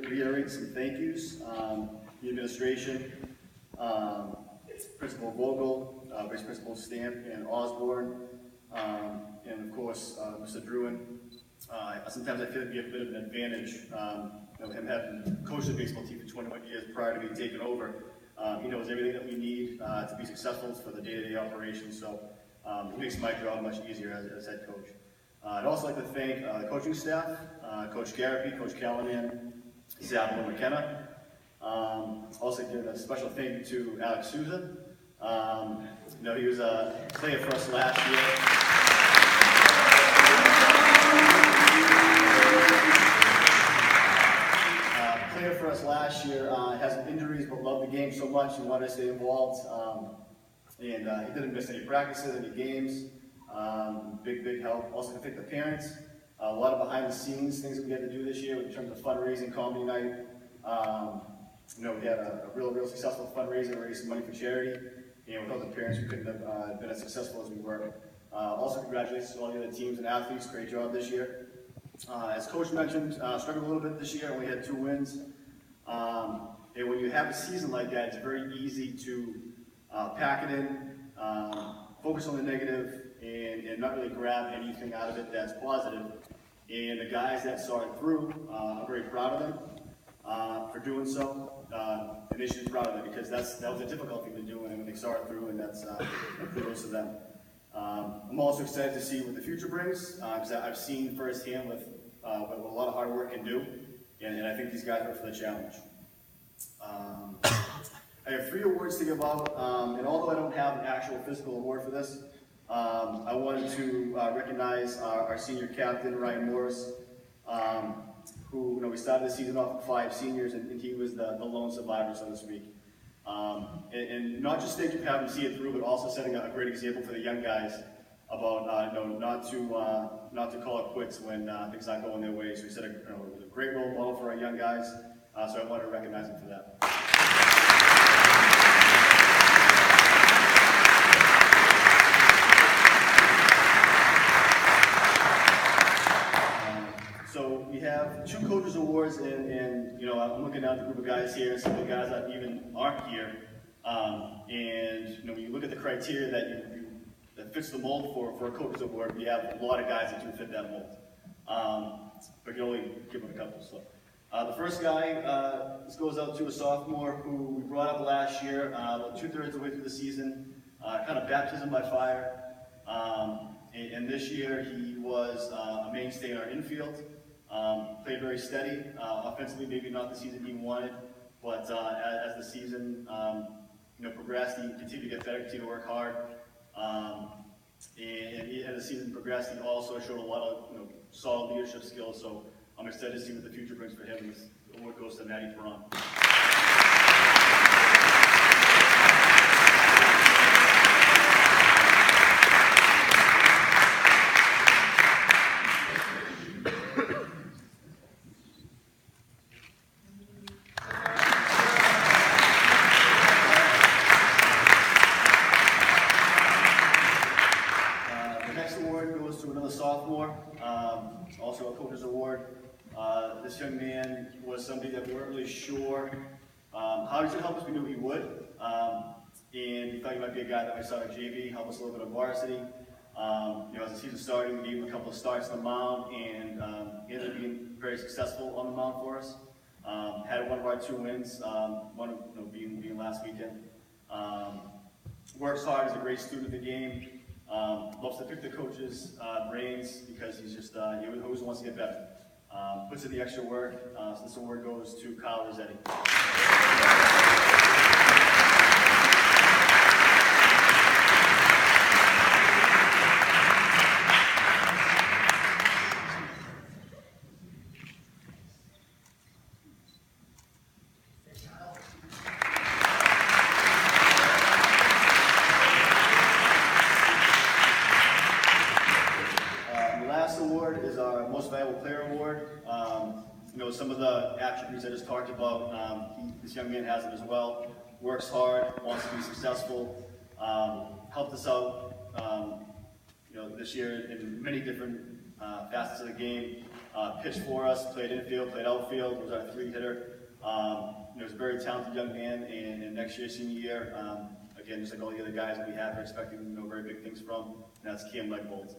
reiterate some thank yous. The administration, Principal Vogel, Vice Principal Stamp and Osborne, and of course Mr. Druin. Sometimes I feel it'd be a bit of an advantage, him having coached the baseball team for 21 years prior to me taking over. He knows everything that we need to be successful for the day-to-day operations, so it makes my job much easier as head coach. I'd also like to thank the coaching staff, Coach Garapi, Coach Callahan, Zabel, and McKenna. Also give a special thank you to Alex Souza. He was a player for us last year. Had some injuries, but loved the game so much and wanted to stay involved. He didn't miss any practices, any games. Big help. Also to thank the parents. A lot of behind the scenes things that we had to do this year in terms of fundraising, comedy night. We had a real successful fundraiser, raised some money for charity. And without the parents, we couldn't have been as successful as we were. Also, congratulations to all the other teams and athletes. Great job this year. As Coach mentioned, struggled a little bit this year. Only had 2 wins. And when you have a season like that, it's very easy to pack it in, focus on the negative, and not really grab anything out of it that's positive. And the guys that saw it through, I'm very proud of them for doing so. And they should be proud of it because that was a difficult thing to do, and they saw it through, and that's kudos to them. I'm also excited to see what the future brings because I've seen firsthand what a lot of hard work can do, and I think these guys are up for the challenge. I have 3 awards to give out, and although I don't have an actual physical award for this, I wanted to recognize our senior captain, Ryan Morris, who we started the season off with 5 seniors, and he was the lone survivor, so to speak. And not just thank you for having him see it through, but also setting a great example for the young guys about not to call it quits when things aren't going their way. So he set a great role model for our young guys. So I wanted to recognize him for that. So we have 2 coaches awards, and I'm looking at the group of guys here, some of the guys that even aren't here. And when you look at the criteria that fits the mold for a coaches award, we have a lot of guys that do fit that mold. But you can only give them a couple. So the first guy, this goes out to a sophomore who we brought up last year, about 2/3 of the way through the season, kind of baptism by fire. And this year he was a mainstay in our infield. Played very steady. Offensively, maybe not the season he wanted, but as the season progressed, he continued to get better, continued to work hard. And as the season progressed, he also showed a lot of solid leadership skills. So I'm excited to see what the future brings for him. This award goes to Matty Perron. Also a coach's award. This young man was somebody that we weren't really sure how he's going to help us. We knew he would. And we thought he might be a guy that we saw at JV, help us a little bit on varsity. As the season started, we gave him a couple of starts on the mound, and he ended up being very successful on the mound for us. Had one of our 2 wins, one being last weekend. Works hard, is a great student of the game. Loves to pick the coach's brains because he's just, he always wants to get better. Puts in the extra work, so this award goes to Kyle Rossetti. Award is our Most Valuable Player Award. Some of the attributes I just talked about, this young man has them as well. Works hard, wants to be successful, helped us out this year in many different facets of the game. pitched for us, played infield, played outfield, was our 3-hitter. He was a very talented young man, and next year, senior year, again, just like all the other guys that we have, we're expecting very big things from, and that's Cam Legbold.